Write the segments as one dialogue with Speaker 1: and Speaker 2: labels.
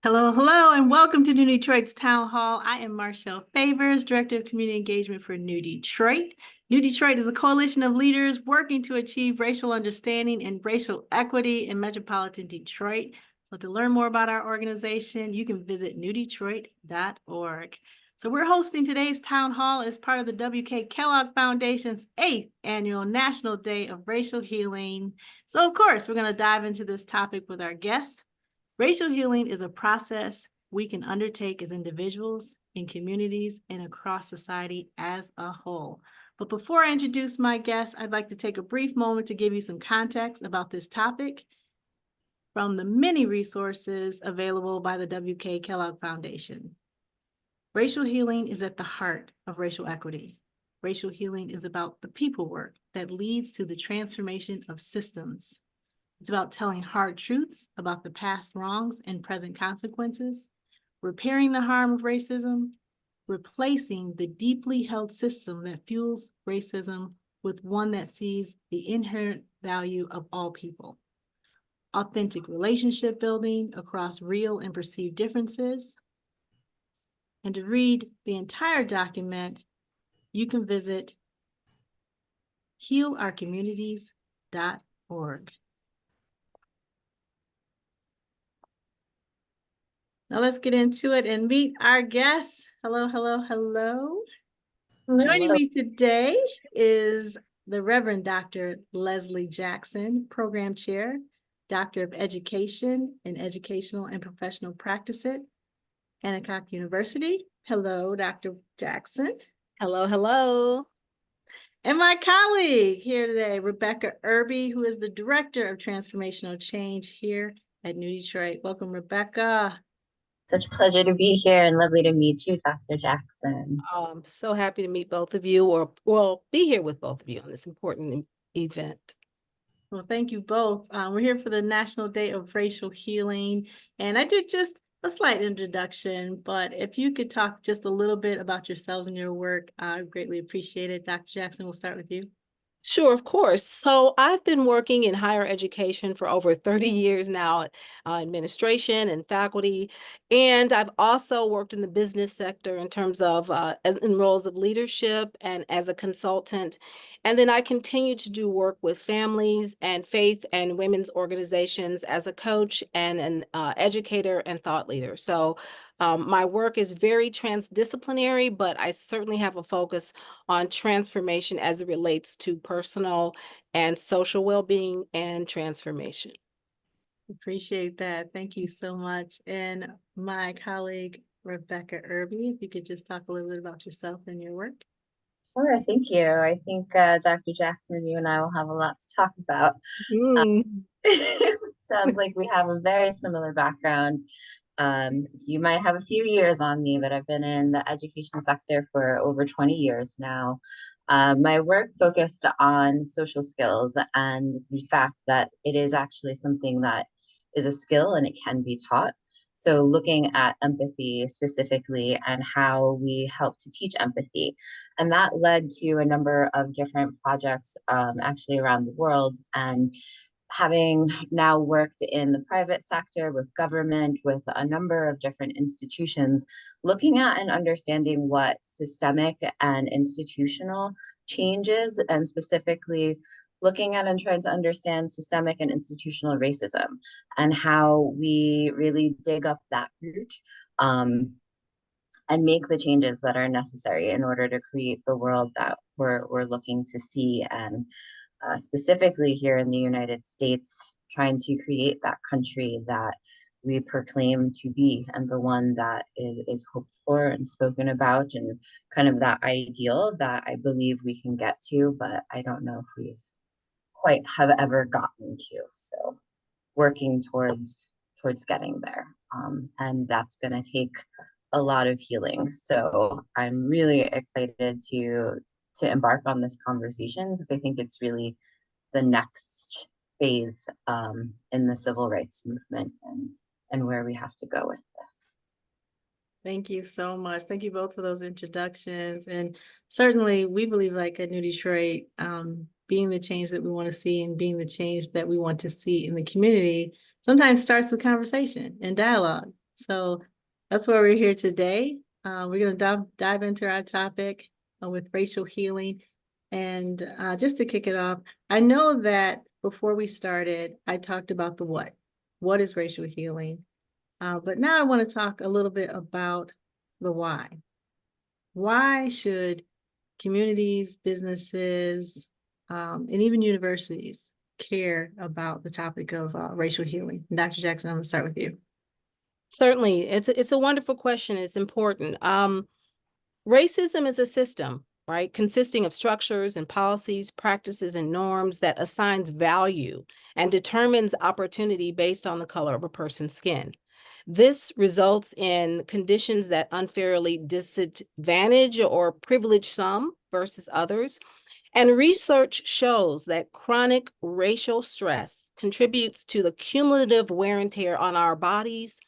Speaker 1: Hello, hello, and welcome to New Detroit's Town Hall. I am Marshalle Favors, Director of Community Engagement for New Detroit. New Detroit is a coalition of leaders working to achieve racial understanding and racial equity in metropolitan Detroit. So to learn more about our organization, you can visit newdetroit.org. So we're hosting today's Town Hall as part of the W.K. Kellogg Foundation's 8th Annual National Day of Racial Healing. So of course, we're going to dive into this topic with our guests. Racial healing is a process we can undertake as individuals, in communities, and across society as a whole. But before I introduce my guests, I'd like to take a brief moment to give you some context about this topic from the many resources available by the W.K. Kellogg Foundation. Racial healing is at the heart of racial equity. Racial healing is about the people work that leads to the transformation of systems. It's about telling hard truths about the past wrongs and present consequences, repairing the harm of racism, replacing the deeply held system that fuels racism with one that sees the inherent value of all people. Authentic relationship building across real and perceived differences. And to read the entire document, you can visit healourcommunities.org. Now let's get into it and meet our guests. Hello, hello, hello. Joining me today is the Reverend Dr. Lesley Jackson, Program Chair, Doctor of Education in Educational and Professional Practice at Antioch University. Hello, Dr. Jackson.
Speaker 2: Hello, hello.
Speaker 1: And my colleague here today, Rebecca Irby, who is the Director of Transformational Change here at New Detroit. Welcome, Rebecca.
Speaker 3: Such a pleasure to be here and lovely to meet you, Dr. Jackson.
Speaker 2: Oh, I'm so happy to meet both of you, or well, be here with both of you on this important event.
Speaker 1: Well, thank you both. We're here for the National Day of Racial Healing, and I did just a slight introduction, but if you could talk just a little bit about yourselves and your work, I greatly appreciate it. Dr. Jackson, we'll start with you.
Speaker 2: Sure, of course. So I've been working in higher education for over 30 years now, administration and faculty. And I've also worked in the business sector in terms of in roles of leadership and as a consultant. And then I continue to do work with families and faith and women's organizations as a coach and an educator and thought leader. So my work is very transdisciplinary, but I certainly have a focus on transformation as it relates to personal and social well-being and transformation.
Speaker 1: Appreciate that. Thank you so much. And my colleague, Rebecca Irby, if you could just talk a little bit about yourself and your work.
Speaker 3: Sure, thank you. I think Dr. Jackson, you and I will have a lot to talk about. Sounds like we have a very similar background. You might have a few years on me, but I've been in the education sector for over 20 years now. My work focused on social skills and the fact that it is actually something that is a skill and it can be taught. So looking at empathy specifically and how we help to teach empathy. And that led to a number of different projects actually around the world. And having now worked in the private sector with government, with a number of different institutions, looking at and understanding what systemic and institutional changes, and specifically looking at and trying to understand systemic and institutional racism and how we really dig up that root and make the changes that are necessary in order to create the world that we're looking to see. And specifically here in the United States, trying to create that country that we proclaim to be and the one that is hoped for and spoken about, and kind of that ideal that I believe we can get to, but I don't know if we've quite have ever gotten to. So working towards getting there. And that's going to take a lot of healing. So I'm really excited to embark on this conversation because I think it's really the next phase in the civil rights movement and where we have to go with this.
Speaker 1: Thank you so much. Thank you both for those introductions. And certainly we believe, like at New Detroit, being the change that we want to see and being the change that we want to see in the community sometimes starts with conversation and dialogue. So that's why we're here today. We're going to dive into our topic with racial healing. And just to kick it off, I know that before we started, I talked about the what. What is racial healing? But now I want to talk a little bit about the why. Why should communities, businesses, and even universities care about the topic of racial healing? Dr. Jackson, I'm going to start with you.
Speaker 2: Certainly, it's a wonderful question. It's important. Racism is a system, right, consisting of structures and policies, practices, and norms that assigns value and determines opportunity based on the color of a person's skin. This results in conditions that unfairly disadvantage or privilege some versus others. And research shows that chronic racial stress contributes to the cumulative wear and tear on our bodies.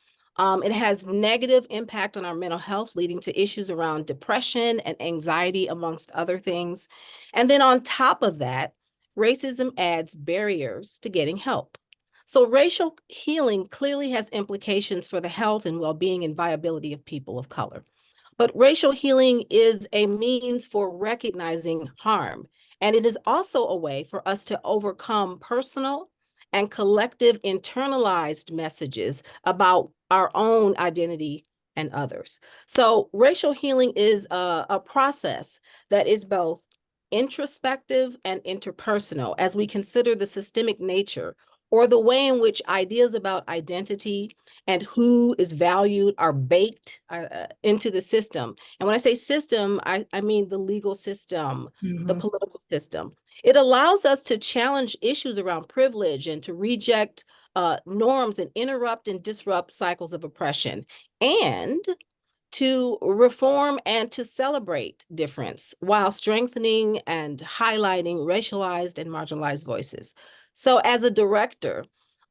Speaker 2: It has negative impact on our mental health, leading to issues around depression and anxiety, amongst other things. And then on top of that, racism adds barriers to getting help. So racial healing clearly has implications for the health and well-being and viability of people of color. But racial healing is a means for recognizing harm. And it is also a way for us to overcome personal and collective internalized messages about our own identity and others. So racial healing is a process that is both introspective and interpersonal as we consider the systemic nature or the way in which ideas about identity and who is valued are baked into the system. And when I say system, I mean the legal system, the political system. It allows us to challenge issues around privilege and to reject norms and interrupt and disrupt cycles of oppression, and to reform and to celebrate difference while strengthening and highlighting racialized and marginalized voices. So as a director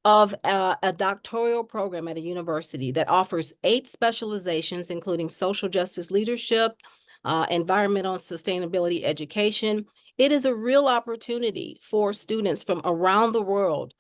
Speaker 2: of a doctoral program at a university that offers 8 specializations, including social justice leadership, environmental and sustainability education, it is a real opportunity for students from around the world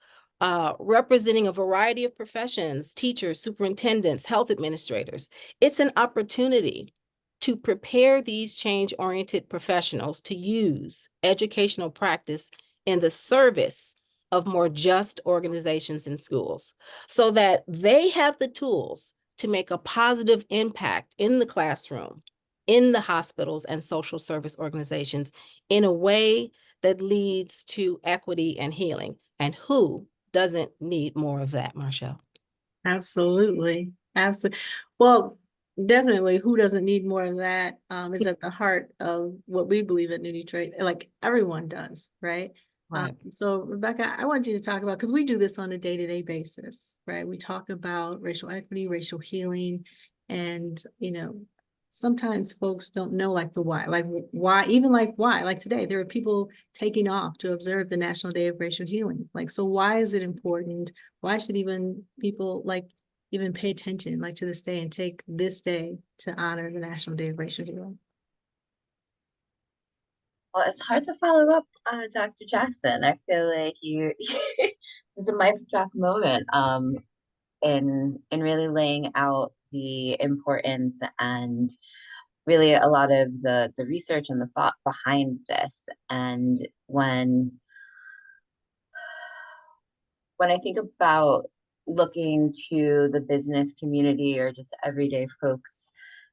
Speaker 2: representing a variety of professions, teachers, superintendents, health administrators. It's an opportunity to prepare these change-oriented professionals to use educational practice in the service of more just organizations and schools so that they have the tools to make a positive impact in the classroom, in the hospitals and social service organizations in a way that leads to equity and healing. And who doesn't need more of that, Marshalle?
Speaker 1: Absolutely. Absolutely. Well, definitely, who doesn't need more of that is at the heart of what we believe at New Detroit. Like everyone does, right?
Speaker 2: Right.
Speaker 1: So Rebecca, I want you to talk about, because we do this on a day-to-day basis, right? We talk about racial equity, racial healing, and sometimes folks don't know like why, like today, there are people taking off to observe the National Day of Racial Healing. Like, so why is it important? Why should even people even pay attention to this day and take this day to honor the National Day of Racial Healing?
Speaker 3: Well, it's hard to follow up, Dr. Jackson. I feel like it was a mic drop moment in really laying out the importance and really a lot of the research and the thought behind this. And when I think about looking to the business community or just everyday folks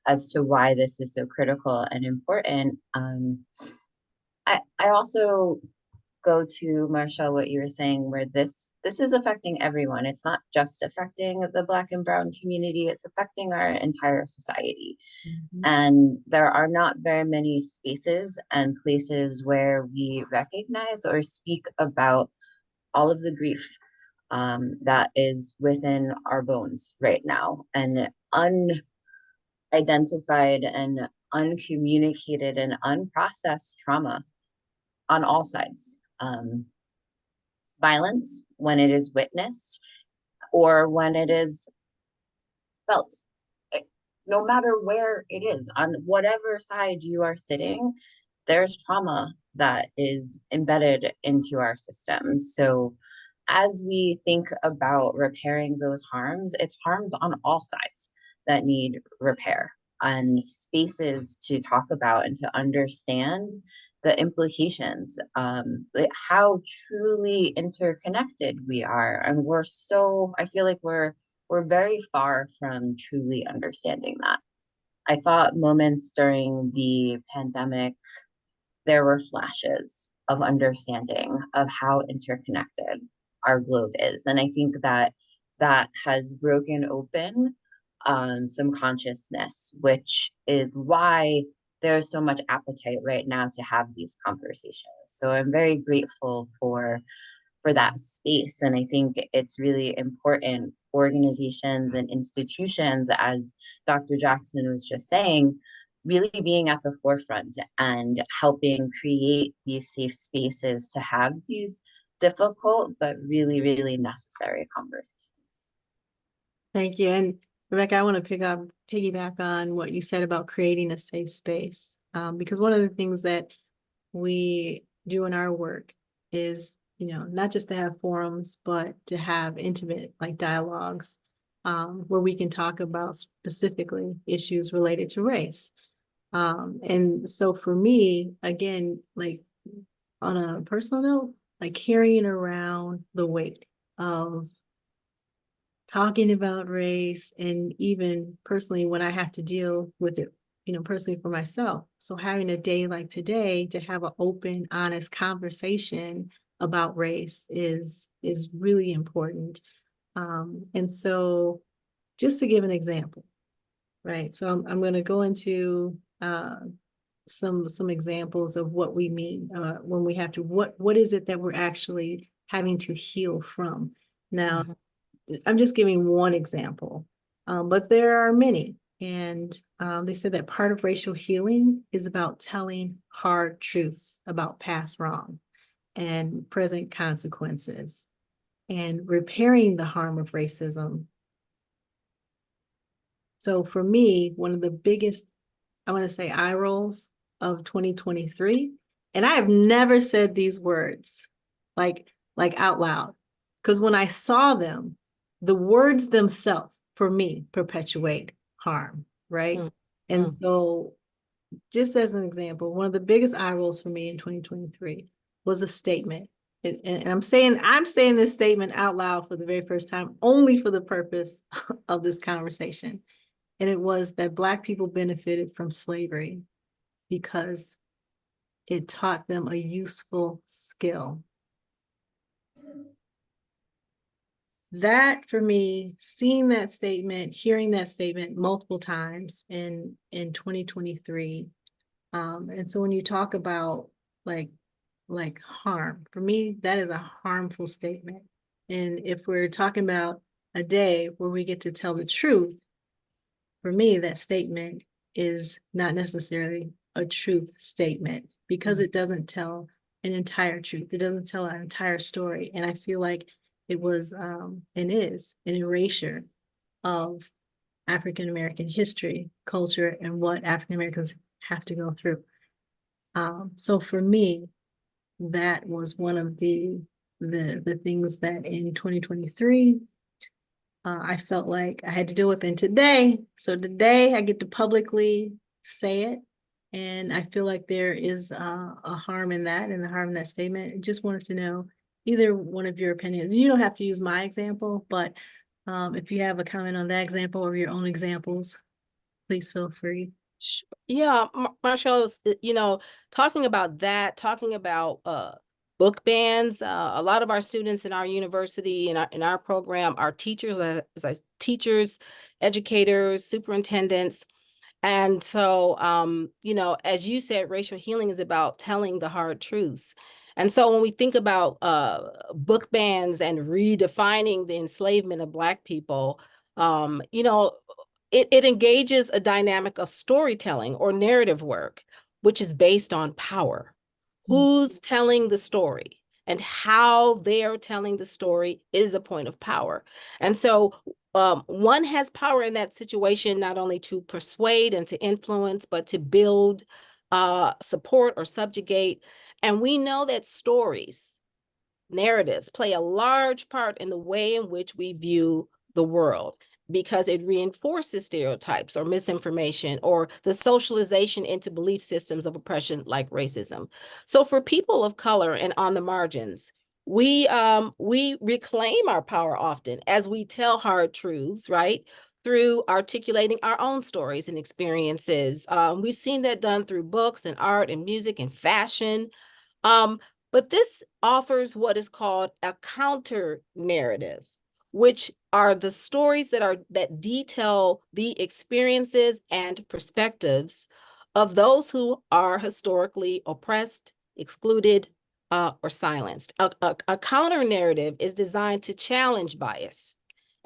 Speaker 3: as to why this is so critical and important, I also go to Marshalle, what you were saying, where this is affecting everyone. It's not just affecting the Black and Brown community, it's affecting our entire society. And there are not very many spaces and places where we recognize or speak about all of the grief that is within our bones right now, and unidentified and uncommunicated and unprocessed trauma on all sides. Violence when it is witnessed or when it is felt, no matter where it is, on whatever side you are sitting, there's trauma that is embedded into our systems. So as we think about repairing those harms, it's harms on all sides that need repair, and spaces to talk about and to understand the implications, like how truly interconnected we are. And I feel like we're very far from truly understanding that. I thought moments during the pandemic, there were flashes of understanding of how interconnected our globe is. And I think that that has broken open some consciousness, which is why there's so much appetite right now to have these conversations. So I'm very grateful for that space. And I think it's really important for organizations and institutions, as Dr. Jackson was just saying, really being at the forefront and helping create these safe spaces to have these difficult but really, really necessary conversations.
Speaker 1: Thank you. And Rebecca, I want to piggyback on what you said about creating a safe space. Because one of the things that we do in our work is, not just to have forums, but to have intimate like dialogues, where we can talk about specifically issues related to race. And so for me, again, like on a personal note, like carrying around the weight of talking about race, and even personally when I have to deal with it, personally for myself. So having a day like today to have an open, honest conversation about race is really important. And so just to give an example, right? So I'm going to go into some examples of what we mean when we have to, what is it that we're actually having to heal from? Now, I'm just giving one example, but there are many. And they said that part of racial healing is about telling hard truths about past wrong and present consequences and repairing the harm of racism. So for me, one of the biggest, I want to say, eye rolls of 2023, and I have never said these words like out loud, because when I saw them, the words themselves for me perpetuate harm, right? And so just as an example, one of the biggest eye rolls for me in 2023 was a statement. And I'm saying this statement out loud for the very first time, only for the purpose of this conversation. And it was that Black people benefited from slavery because it taught them a useful skill. That for me, seeing that statement, hearing that statement multiple times in 2023. And so when you talk about like harm, for me, that is a harmful statement. And if we're talking about a day where we get to tell the truth, for me, that statement is not necessarily a truth statement, because it doesn't tell an entire truth. It doesn't tell an entire story. And I feel like it was and is an erasure of African-American history, culture, and what African-Americans have to go through. So for me, that was one of the things that in 2023, I felt like I had to deal with. And today, so today I get to publicly say it. And I feel like there is a harm in that, and a harm in that statement. I just wanted to know either one of your opinions. You don't have to use my example, but if you have a comment on that example or your own examples, please feel free.
Speaker 2: Yeah, Marshalle, talking about that, talking about book bans. A lot of our students in our university, in our program, are teachers, teachers, educators, superintendents. And so, as you said, racial healing is about telling the hard truths. And so when we think about book bans and redefining the enslavement of Black people, it engages a dynamic of storytelling or narrative work, which is based on power. Who's telling the story and how they're telling the story is a point of power. And so one has power in that situation, not only to persuade and to influence, but to build, support, or subjugate. And we know that stories narratives play a large part in the way in which we view the world, because it reinforces stereotypes or misinformation or the socialization into belief systems of oppression like racism. So for people of color and on the margins, we reclaim our power often as we tell hard truths, right? Through articulating our own stories and experiences. We've seen that done through books and art and music and fashion. But this offers what is called a counter narrative, which are the stories that detail the experiences and perspectives of those who are historically oppressed, excluded, or silenced. A counter narrative is designed to challenge bias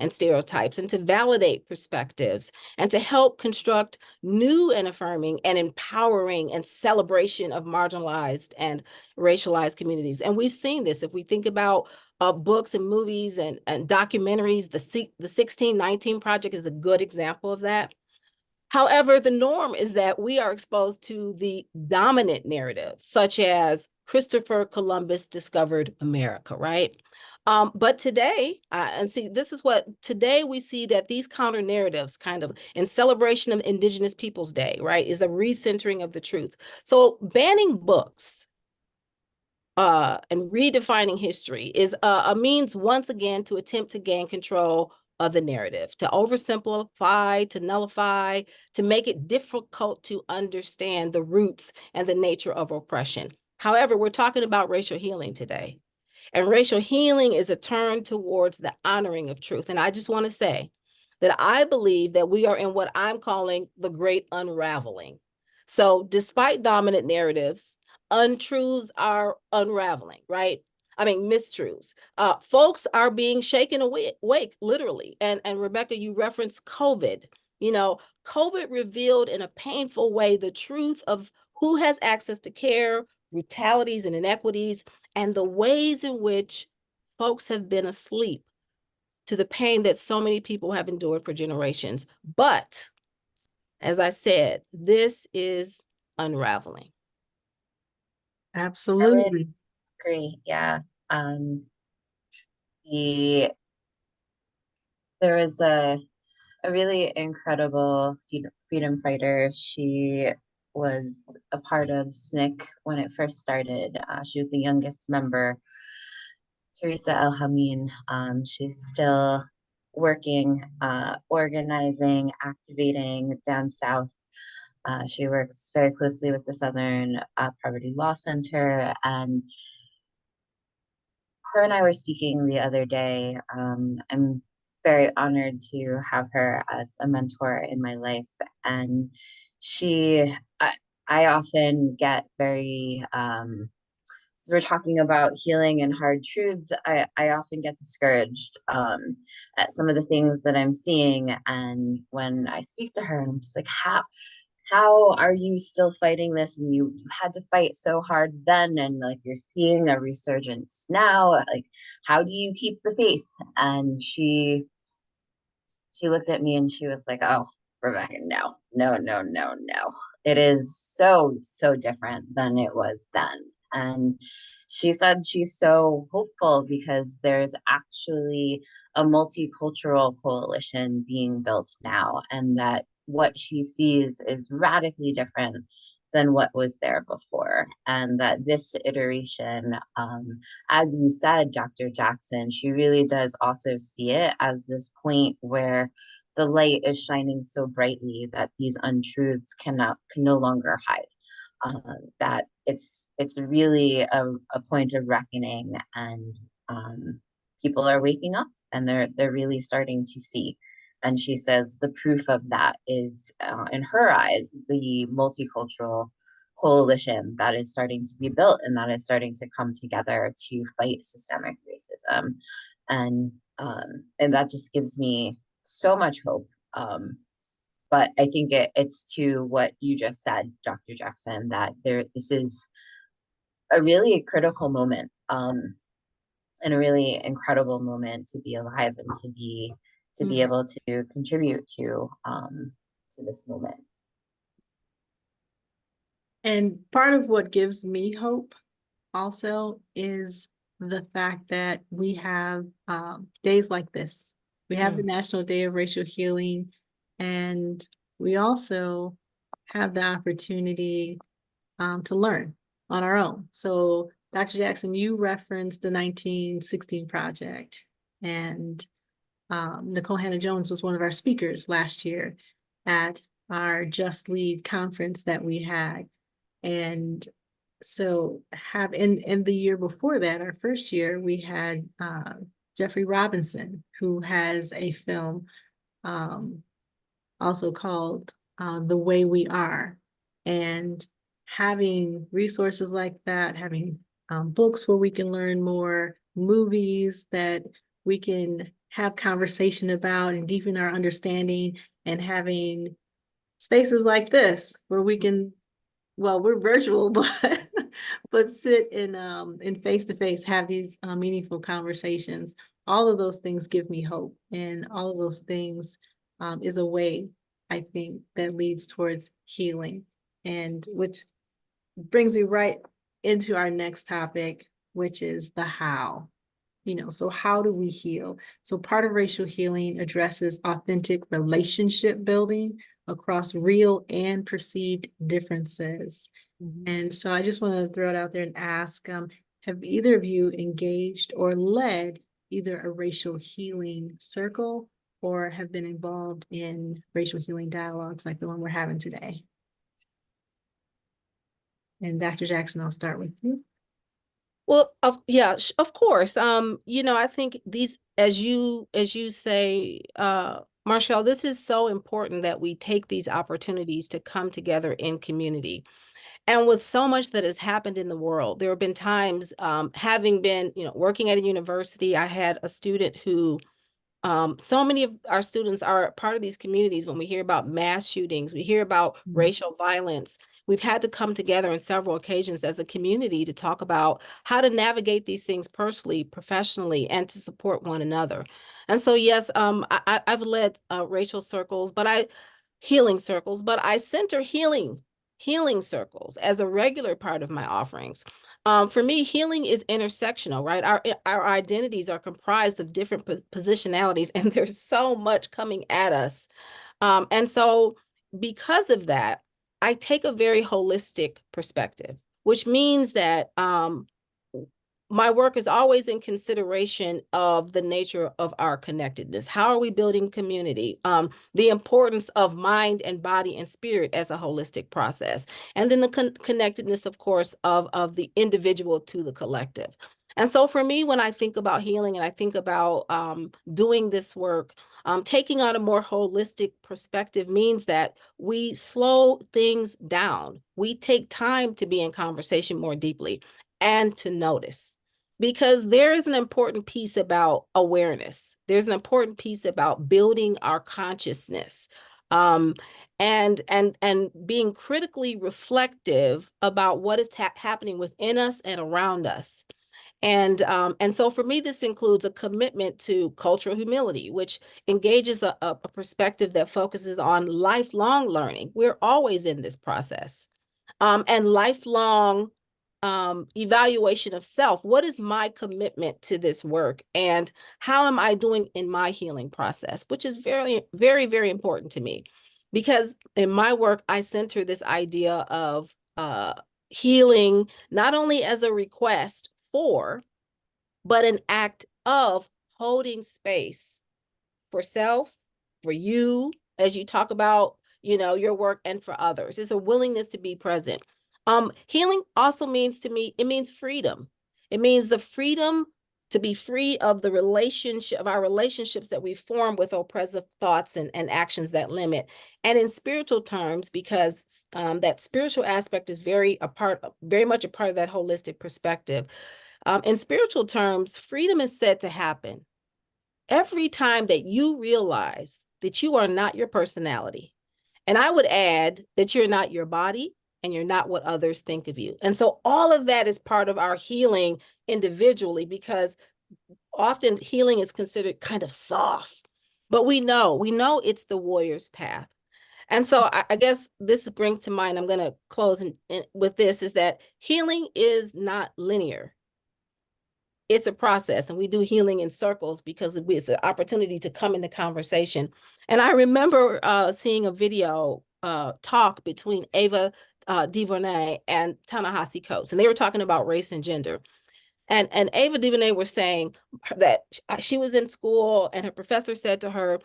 Speaker 2: and stereotypes and to validate perspectives and to help construct new and affirming and empowering and celebration of marginalized and racialized communities. And we've seen this. If we think about books and movies and documentaries, the 1619 Project is a good example of that. However, the norm is that we are exposed to the dominant narrative, such as Christopher Columbus discovered America, right? But today, and see, this is what today we see, that these counter narratives, kind of in celebration of Indigenous Peoples Day, right, is a recentering of the truth. So banning books and redefining history is a means once again to attempt to gain control of the narrative, to oversimplify, to nullify, to make it difficult to understand the roots and the nature of oppression. However, we're talking about racial healing today. And racial healing is a turn towards the honoring of truth. And I just want to say that I believe that we are in what I'm calling the great unraveling. So despite dominant narratives, untruths are unraveling, right? I mean, mistruths. Folks are being shaken awake, literally. And Rebecca, you referenced COVID. You know, COVID revealed in a painful way the truth of who has access to care, brutalities and inequities, and the ways in which folks have been asleep to the pain that so many people have endured for generations. But as I said, this is unraveling.
Speaker 1: Absolutely.
Speaker 3: Agree. Yeah. The there was a really incredible freedom fighter. She was a part of SNCC when it first started. She was the youngest member, Teresa El Hameen. She's still working, organizing, activating down south. She works very closely with the Southern Poverty Law Center, and her and I were speaking the other day. I'm very honored to have her as a mentor in my life, and she, I often get very, so we're talking about healing and hard truths. I often get discouraged at some of the things that I'm seeing, and when I speak to her, I'm just like, how are you still fighting this, and you had to fight so hard then, and like you're seeing a resurgence now, like how do you keep the faith? And she looked at me and she was like, oh, Rebecca, no, no, no, no, no, it is so different than it was then. And she said she's so hopeful because there's actually a multicultural coalition being built now, and that what she sees is radically different than what was there before. And that this iteration, as you said, Dr. Jackson, she really does also see it as this point where the light is shining so brightly that these untruths can no longer hide. That it's really a point of reckoning, and people are waking up, and they're really starting to see. And she says the proof of that is, in her eyes, the multicultural coalition that is starting to be built and that is starting to come together to fight systemic racism. And that just gives me so much hope. But I think it's to what you just said, Dr. Jackson, that this is a really critical moment, and a really incredible moment to be alive and to be able to contribute to this moment.
Speaker 1: And part of what gives me hope also is the fact that we have days like this. We have the National Day of Racial Healing, and we also have the opportunity to learn on our own. So, Dr. Jackson, you referenced the 1916 Project, and Nicole Hannah-Jones was one of our speakers last year at our Just Lead conference that we had. And so in the year before that, our first year, we had Jeffrey Robinson, who has a film also called The Way We Are. And having resources like that, having books where we can learn more, movies that we can have conversation about and deepen our understanding, and having spaces like this where we can, well, we're virtual, but sit in face-to-face, have these meaningful conversations. All of those things give me hope, and all of those things is a way, I think, that leads towards healing, and which brings me right into our next topic, which is the how. So how do we heal? So part of racial healing addresses authentic relationship building across real and perceived differences. And so I just want to throw it out there and ask, have either of you engaged or led either a racial healing circle or have been involved in racial healing dialogues like the one we're having today? And Dr. Jackson, I'll start with you.
Speaker 2: Well, of course. I think these, as you say, Marshalle, this is so important that we take these opportunities to come together in community. And with so much that has happened in the world, there have been times, having been, working at a university, I had a student who, so many of our students are part of these communities. When we hear about mass shootings, we hear about racial violence. We've had to come together on several occasions as a community to talk about how to navigate these things personally, professionally, and to support one another. And so, yes, I've led racial circles, healing circles, but I center healing circles as a regular part of my offerings. For me, healing is intersectional, right? Our identities are comprised of different positionalities, and there's so much coming at us. And so because of that, I take a very holistic perspective, which means that my work is always in consideration of the nature of our connectedness. How are we building community? The importance of mind and body and spirit as a holistic process. And then the connectedness, of course, of the individual to the collective. And so for me, when I think about healing and I think about doing this work, taking on a more holistic perspective means that we slow things down. We take time to be in conversation more deeply and to notice. Because there is an important piece about awareness. There's an important piece about building our consciousness, and being critically reflective about what is happening within us and around us. And so for me, this includes a commitment to cultural humility, which engages a perspective that focuses on lifelong learning. We're always in this process, and lifelong evaluation of self. What is my commitment to this work, and how am I doing in my healing process, which is very, very, very important to me, because in my work, I center this idea of healing not only as a request for, but an act of holding space for self, for you, as you talk about, your work, and for others. It's a willingness to be present. Healing also means to me, it means freedom. It means the freedom to be free of the relationship, of our relationships that we form with oppressive thoughts and actions that limit. And in spiritual terms, because that spiritual aspect is very much a part of that holistic perspective. In spiritual terms, freedom is said to happen every time that you realize that you are not your personality. And I would add that you're not your body, and you're not what others think of you. And so all of that is part of our healing individually, because often healing is considered kind of soft, but we know it's the warrior's path. And so I guess this brings to mind, I'm going to close with this, is that healing is not linear. it's a process, and we do healing in circles because it's an opportunity to come into conversation. And I remember seeing a video talk between Ava DuVernay and Ta-Nehisi Coates, and they were talking about race and gender. And Ava DuVernay was saying that she was in school and her professor said to her,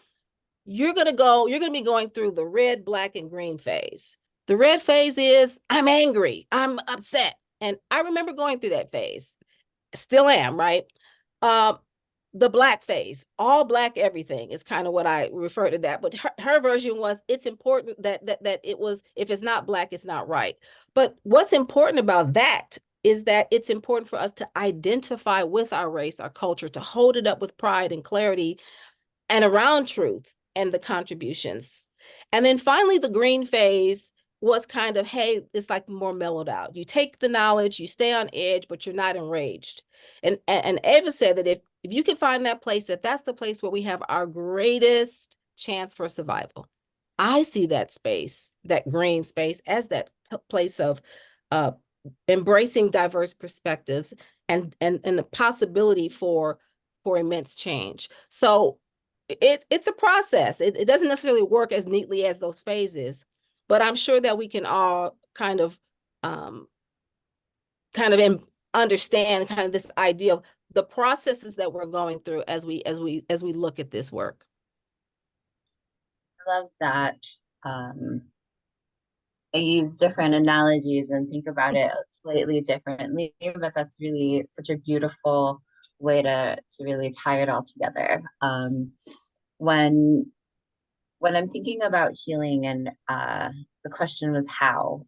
Speaker 2: you're going to be going through the red, black, and green phase. The red phase is I'm angry, I'm upset. And I remember going through that phase. Still am, right? The black phase, all black everything is kind of what I refer to that. But her version was, it's important that it was, if it's not black, it's not right. But what's important about that is that it's important for us to identify with our race, our culture, to hold it up with pride and clarity and around truth and the contributions. And then finally, the green phase was kind of, hey, it's like more mellowed out. You take the knowledge, you stay on edge, but you're not enraged. And Ava said that if you can find that place, that's the place where we have our greatest chance for survival. I see that space, that green space, as that place of embracing diverse perspectives and the possibility for immense change. So it's a process. It doesn't necessarily work as neatly as those phases, but I'm sure that we can all kind of understand kind of this idea of the processes that we're going through as we look at this work.
Speaker 3: I love that. I use different analogies and think about it slightly differently, but that's really such a beautiful way to really tie it all together. When I'm thinking about healing, and the question was how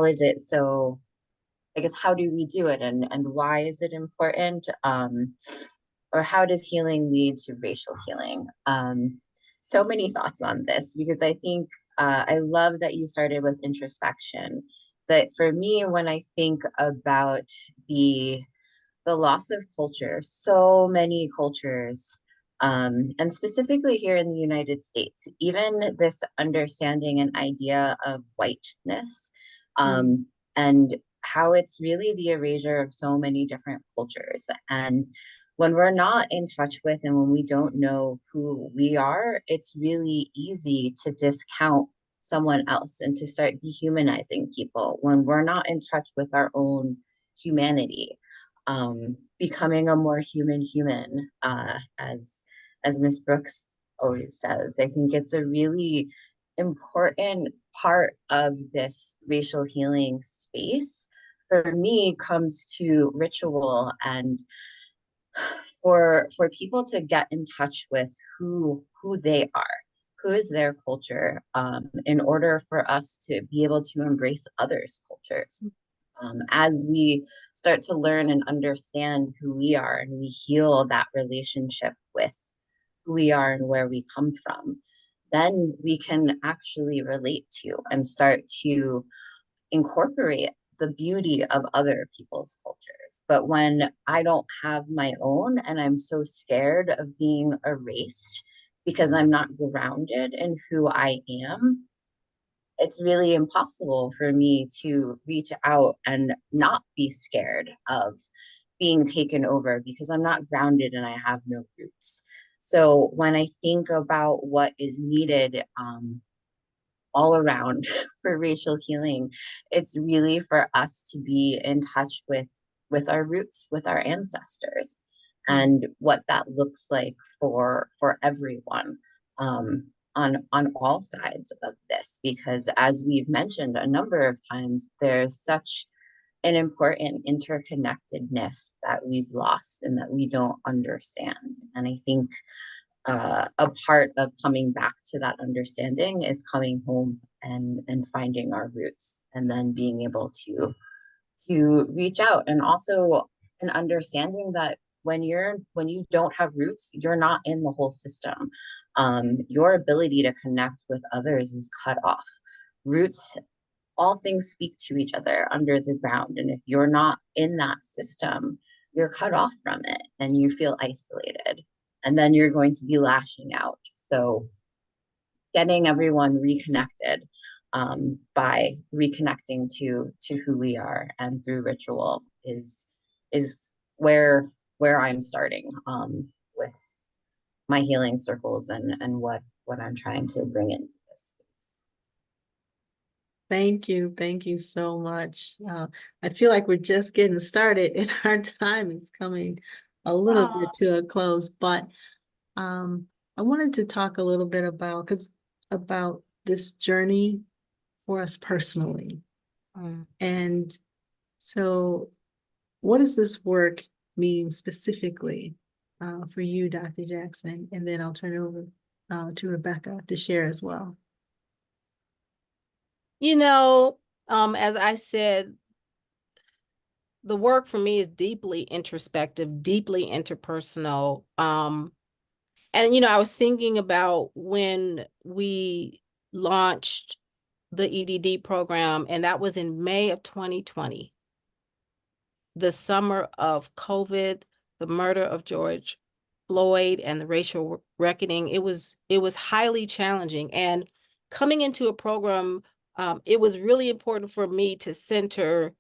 Speaker 3: is it so, I guess, how do we do it, and why is it important, or how does healing lead to racial healing? So many thoughts on this, because I think I love that you started with introspection. That for me, when I think about the loss of culture, so many cultures, and specifically here in the United States, even this understanding and idea of whiteness, and how it's really the erasure of so many different cultures. And when we're not in touch with, and when we don't know who we are, it's really easy to discount someone else and to start dehumanizing people when we're not in touch with our own humanity. Becoming a more human, as Miss Brooks always says. I think it's a really important part of this racial healing space. For me, comes to ritual, and for people to get in touch with who they are, who is their culture, in order for us to be able to embrace others' cultures. As we start to learn and understand who we are, and we heal that relationship with who we are and where we come from, then we can actually relate to and start to incorporate the beauty of other people's cultures. But when I don't have my own, and I'm so scared of being erased because I'm not grounded in who I am, it's really impossible for me to reach out and not be scared of being taken over, because I'm not grounded and I have no roots. So when I think about what is needed all around for racial healing, it's really for us to be in touch with our roots, with our ancestors, and what that looks like for everyone. On all sides of this, because as we've mentioned a number of times, there's such an important interconnectedness that we've lost and that we don't understand. And I think a part of coming back to that understanding is coming home and finding our roots, and then being able to reach out, and also an understanding that when you don't have roots, you're not in the whole system. Your ability to connect with others is cut off. Roots, all things speak to each other under the ground. And if you're not in that system, you're cut off from it and you feel isolated. And then you're going to be lashing out. So getting everyone reconnected, by reconnecting to who we are, and through ritual is where I'm starting with my healing circles and what I'm trying to bring into this space.
Speaker 1: Thank you. Thank you so much. I feel like we're just getting started and our time is coming a little bit to a close, but I wanted to talk a little bit about this journey for us personally. And so what does this work mean specifically for you, Dr. Jackson? And then I'll turn it over to Rebecca to share as well.
Speaker 2: You know, as I said, the work for me is deeply introspective, deeply interpersonal. And, you know, I was thinking about when we launched the EDD program, and that was in May of 2020, the summer of COVID, the murder of George Floyd, and the racial reckoning. It was highly challenging. And coming into a program, it was really important for me to center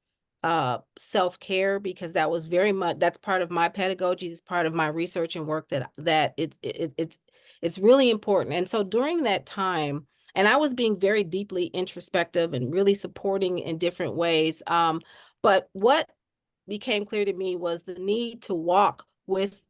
Speaker 2: self-care, because that was that's part of my pedagogy, it's part of my research and work it's really important. And so during that time, and I was being very deeply introspective and really supporting in different ways. But what became clear to me was the need to walk with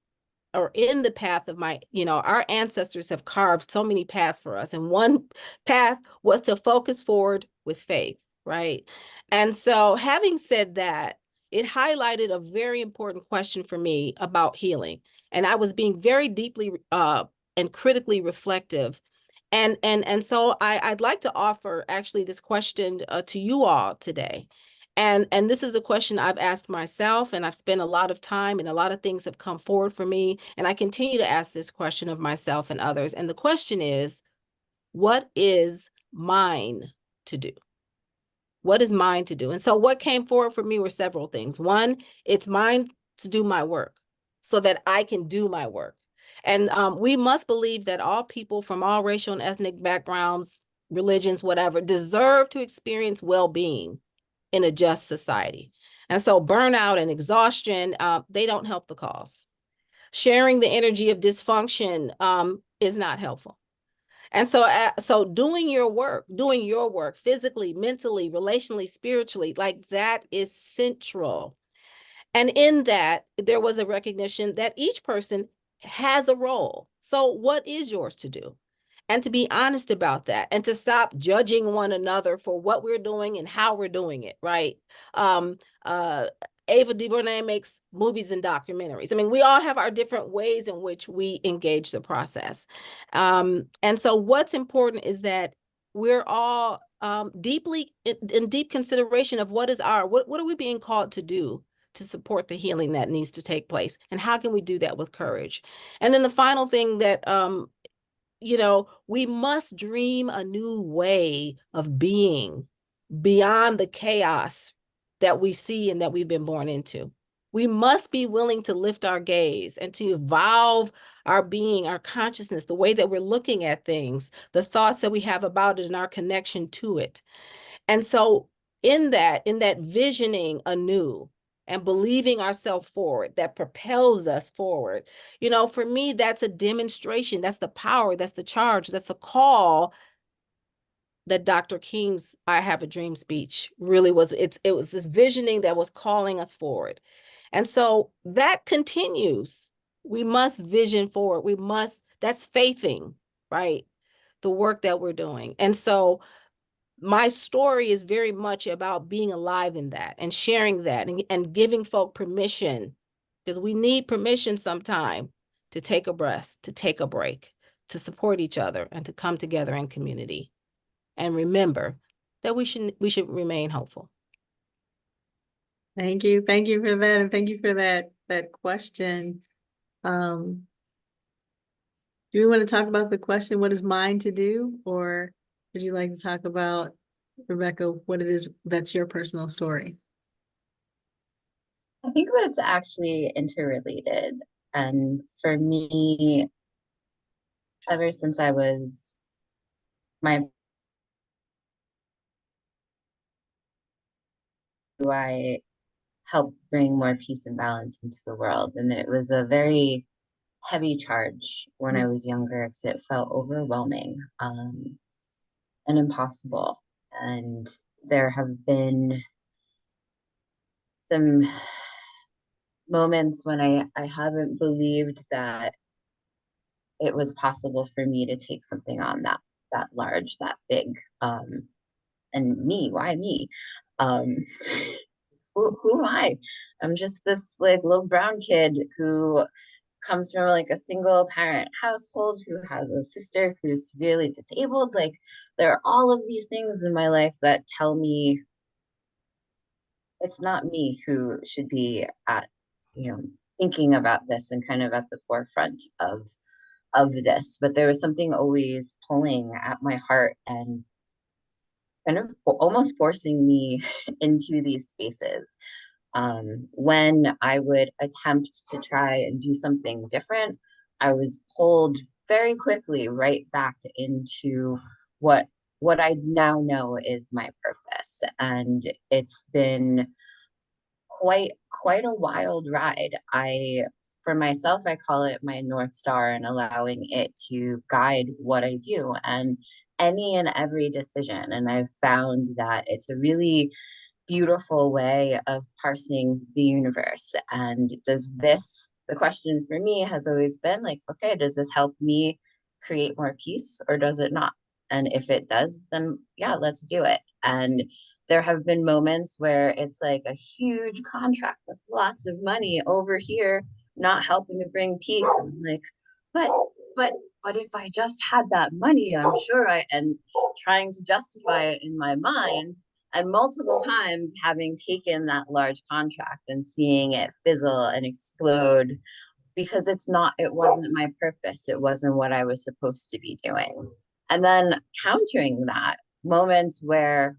Speaker 2: or in the path of our ancestors have carved so many paths for us. And one path was to focus forward with faith, right? And so having said that, it highlighted a very important question for me about healing. And I was being very deeply and critically reflective. And so I'd like to offer actually this question to you all today. And this is a question I've asked myself, and I've spent a lot of time, and a lot of things have come forward for me. And I continue to ask this question of myself and others. And the question is, what is mine to do? What is mine to do? And so what came forward for me were several things. One, it's mine to do my work so that I can do my work. And we must believe that all people from all racial and ethnic backgrounds, religions, whatever, deserve to experience well-being in a just society. And so burnout and exhaustion, they don't help the cause. Sharing the energy of dysfunction is not helpful. And so doing your work physically, mentally, relationally, spiritually, like that is central. And in that, there was a recognition that each person has a role. So what is yours to do? And to be honest about that, and to stop judging one another for what we're doing and how we're doing it, right? Ava DuVernay makes movies and documentaries. I mean, we all have our different ways in which we engage the process. And so what's important is that we're all deeply in deep consideration of what are we being called to do to support the healing that needs to take place, and how can we do that with courage? And then the final thing that we must dream a new way of being beyond the chaos that we see and that we've been born into. We must be willing to lift our gaze and to evolve our being, our consciousness, the way that we're looking at things, the thoughts that we have about it and our connection to it. And so in that visioning anew and believing ourselves forward, that propels us forward, for me, that's a demonstration. That's the power, that's the charge, that's the call that Dr. King's I Have a Dream speech really was. It was this visioning that was calling us forward. And so that continues. We must vision forward. That's faithing, right? The work that we're doing. And so my story is very much about being alive in that and sharing that and giving folk permission, because we need permission sometime to take a breath, to take a break, to support each other, and to come together in community. And remember that we should remain hopeful.
Speaker 1: Thank you. Thank you for that. And thank you for that question. Do you want to talk about the question, what is mine to do? Or would you like to talk about, Rebecca, what it is that's your personal story?
Speaker 3: I think that's actually interrelated. And for me, ever since I was I help bring more peace and balance into the world. And it was a very heavy charge when I was younger because it felt overwhelming and impossible. And there have been some moments when I haven't believed that it was possible for me to take something on that large, that big. And me, why me? Um, who am I? I'm just this like little brown kid who comes from like a single parent household, who has a sister who's severely disabled. Like there are all of these things in my life that tell me it's not me who should be at, thinking about this and kind of at the forefront of this. But there was something always pulling at my heart and kind of almost forcing me into these spaces. When I would attempt to try and do something different, I was pulled very quickly right back into what I now know is my purpose. And it's been quite a wild ride. For myself, I call it my North Star, and allowing it to guide what I do and any and every decision. And I've found that it's a really beautiful way of parsing the universe. And the question for me has always been like, okay, does this help me create more peace or does it not? And if it does, then yeah, let's do it. And there have been moments where it's like a huge contract with lots of money over here, not helping to bring peace. I'm like, but, but, but if I just had that money, I'm sure and trying to justify it in my mind, and multiple times having taken that large contract and seeing it fizzle and explode because it wasn't my purpose. It wasn't what I was supposed to be doing. And then countering that, moments where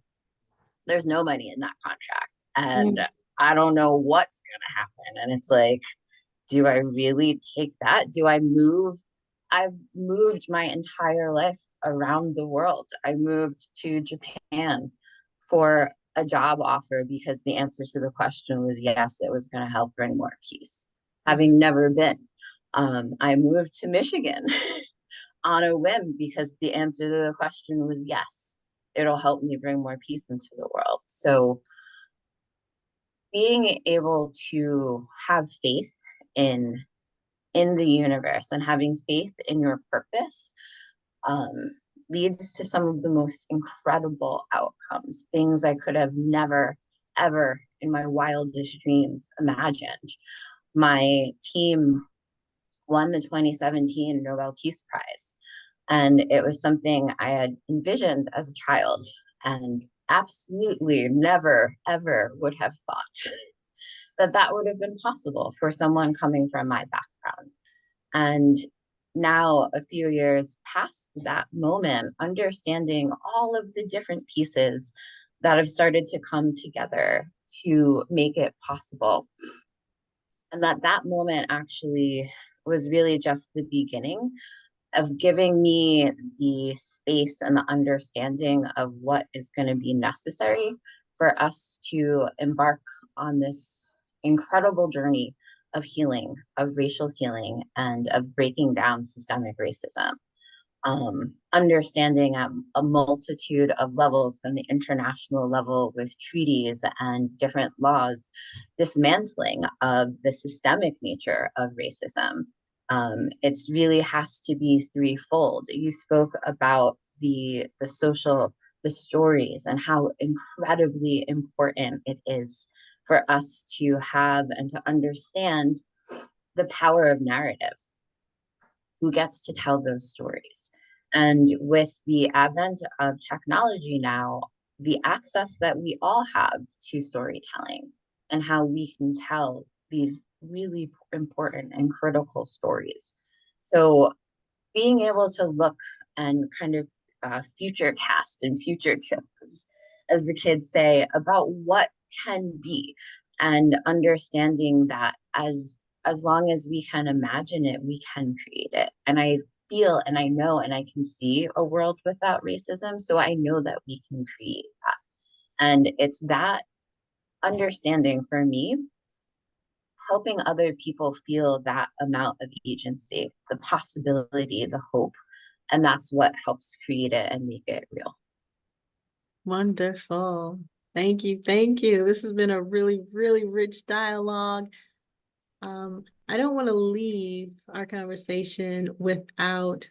Speaker 3: there's no money in that contract and I don't know what's going to happen. And it's like, do I really take that? I've moved my entire life around the world. I moved to Japan for a job offer because the answer to the question was yes, it was going to help bring more peace. Having never been, I moved to Michigan on a whim because the answer to the question was yes, it'll help me bring more peace into the world. So being able to have faith in the universe and having faith in your purpose leads to some of the most incredible outcomes, things I could have never, ever in my wildest dreams imagined. My team won the 2017 Nobel Peace Prize, and it was something I had envisioned as a child and absolutely never, ever would have thought that would have been possible for someone coming from my background. And now, a few years past that moment, understanding all of the different pieces that have started to come together to make it possible. And that moment actually was really just the beginning of giving me the space and the understanding of what is going to be necessary for us to embark on this incredible journey of healing, of racial healing, and of breaking down systemic racism. Understanding at a multitude of levels, from the international level with treaties and different laws, dismantling of the systemic nature of racism. It really has to be threefold. You spoke about the stories and how incredibly important it is for us to have and to understand the power of narrative. Who gets to tell those stories? And with the advent of technology now, the access that we all have to storytelling and how we can tell these really important and critical stories. So being able to look and kind of future cast and future trip, as the kids say, about what can be, and understanding that as long as we can imagine it, we can create it. And I feel and I know and I can see a world without racism. So I know that we can create that. And it's that understanding for me, helping other people feel that amount of agency, the possibility, the hope. And that's what helps create it and make it real.
Speaker 1: Wonderful. Thank you. Thank you. This has been a really, really rich dialogue. I don't want to leave our conversation without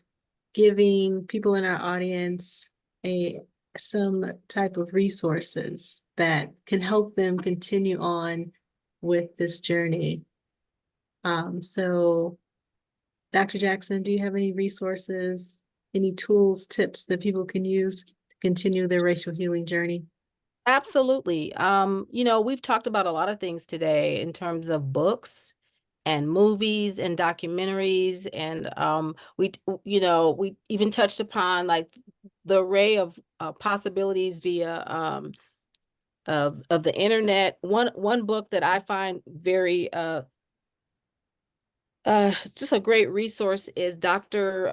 Speaker 1: giving people in our audience some type of resources that can help them continue on with this journey. So Dr. Jackson, do you have any resources, any tools, tips that people can use to continue their racial healing journey?
Speaker 2: Absolutely. We've talked about a lot of things today in terms of books and movies and documentaries. And we even touched upon like the array of possibilities via of the internet. One book that I find very it's just a great resource is Resma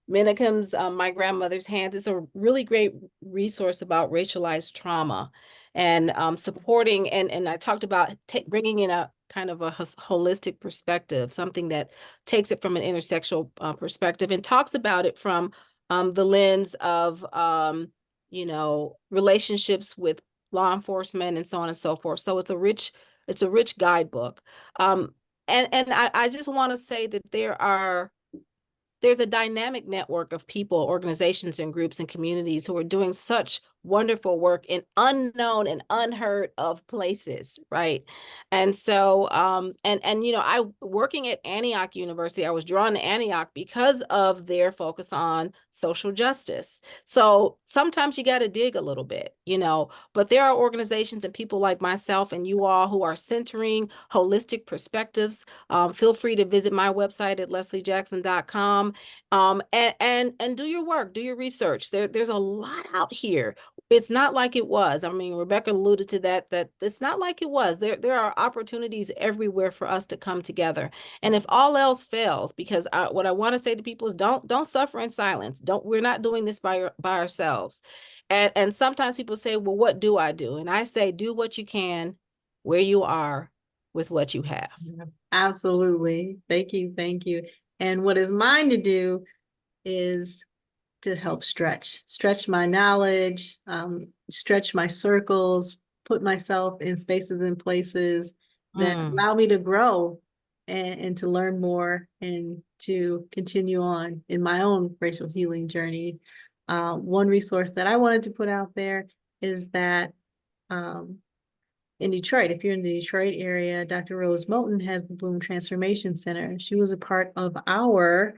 Speaker 2: Minikim's My Grandmother's Hands. It's a really great resource about racialized trauma and supporting, and I talked about bringing in a kind of a holistic perspective, something that takes it from an intersectional perspective and talks about it from the lens of, relationships with law enforcement and so on and so forth. So it's a rich guidebook. And I just want to say that there's a dynamic network of people, organizations, and groups and communities who are doing such wonderful work in unknown and unheard of places, right? And so, I working at Antioch University, I was drawn to Antioch because of their focus on social justice. So sometimes you got to dig a little bit, but there are organizations and people like myself and you all who are centering holistic perspectives. Feel free to visit my website at lesleyjackson.com. And do your work, do your research. There's a lot out here. It's not like it was. I mean, Rebecca alluded to that it's not like it was. There are opportunities everywhere for us to come together. And if all else fails, because what I want to say to people is don't suffer in silence. We're not doing this by ourselves. And sometimes people say, well, what do I do? And I say, do what you can where you are with what you have.
Speaker 1: Absolutely. Thank you. Thank you. And what is mine to do is to help stretch my knowledge, stretch my circles, put myself in spaces and places that allow me to grow and to learn more and to continue on in my own racial healing journey. One resource that I wanted to put out there is that in Detroit, if you're in the Detroit area, Dr. Rose Moulton has the Bloom Transformation Center. She was a part of our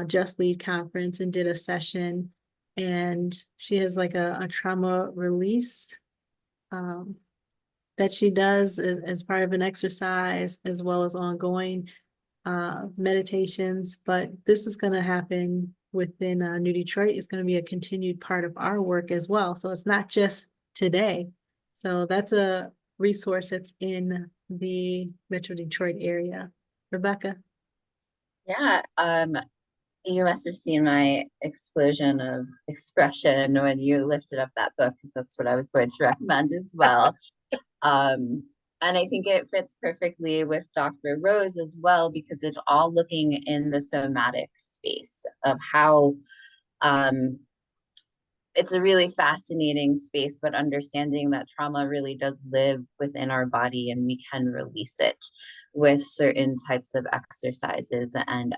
Speaker 1: Just Lead conference and did a session, and she has like a trauma release that she does as part of an exercise as well as ongoing meditations. But this is going to happen within New Detroit. It's going to be a continued part of our work as well. So it's not just today. So that's a resource that's in the Metro Detroit area. Rebecca?
Speaker 3: Yeah, you must have seen my explosion of expression when you lifted up that book, because that's what I was going to recommend as well. And I think it fits perfectly with Dr. Rose as well, because it's all looking in the somatic space of how it's a really fascinating space, but understanding that trauma really does live within our body and we can release it with certain types of exercises. And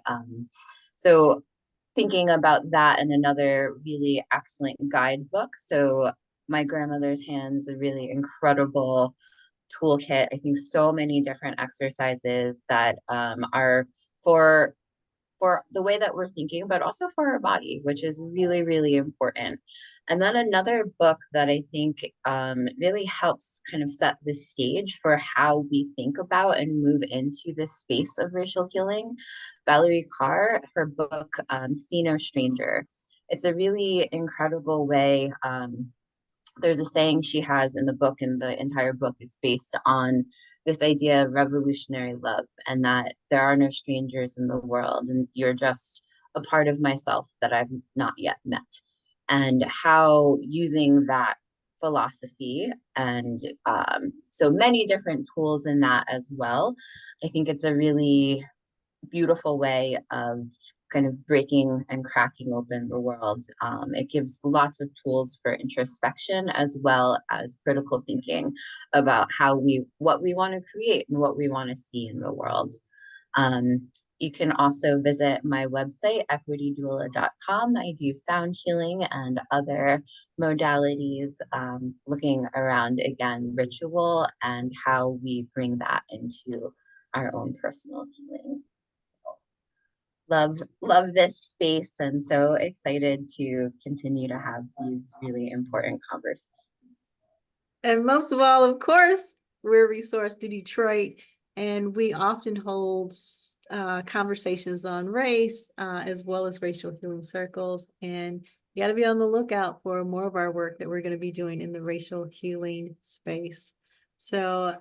Speaker 3: so thinking about that, and another really excellent guidebook. So My Grandmother's Hands, a really incredible toolkit. I think so many different exercises that are for the way that we're thinking, but also for our body, which is really, really important. And then another book that I think really helps kind of set the stage for how we think about and move into this space of racial healing. Valerie Carr, her book, See No Stranger. It's a really incredible way. There's a saying she has in the book, and the entire book is based on this idea of revolutionary love, and that there are no strangers in the world, and you're just a part of myself that I've not yet met. And how using that philosophy, and so many different tools in that as well. I think it's a really beautiful way of kind of breaking and cracking open the world. It gives lots of tools for introspection as well as critical thinking about what we want to create and what we want to see in the world. You can also visit my website, equitydoula.com. I do sound healing and other modalities, looking around, again, ritual and how we bring that into our own personal healing. So love this space, and so excited to continue to have these really important conversations.
Speaker 1: And most of all, of course, we're Resource to Detroit, and we often hold conversations on race, as well as racial healing circles. And you got to be on the lookout for more of our work that we're going to be doing in the racial healing space. So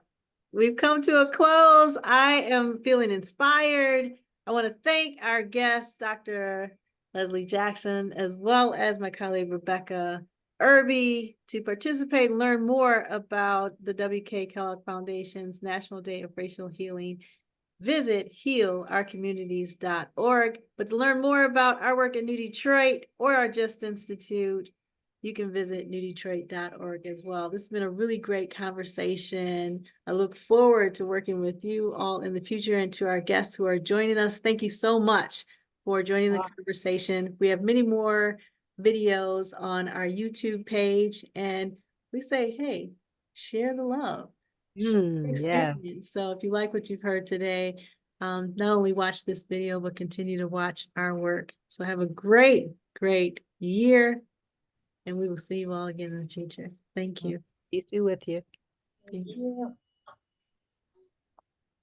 Speaker 1: we've come to a close. I am feeling inspired. I want to thank our guest, Dr. Lesley Jackson, as well as my colleague, Rebecca Irby, to participate and learn more about the W.K. Kellogg Foundation's National Day of Racial Healing. Visit healourcommunities.org. But to learn more about our work at New Detroit or our Just Institute, you can visit newdetroit.org as well. This has been a really great conversation. I look forward to working with you all in the future, and to our guests who are joining us. Thank you so much for joining the conversation. We have many more videos on our YouTube page, and we say, hey, share the love, share the experience. So if you like what you've heard today, not only watch this video, but continue to watch our work. So have a great, great year, and we will see you all again in the future. Thank you.
Speaker 2: Peace be with you.
Speaker 1: Peace.
Speaker 3: Yeah.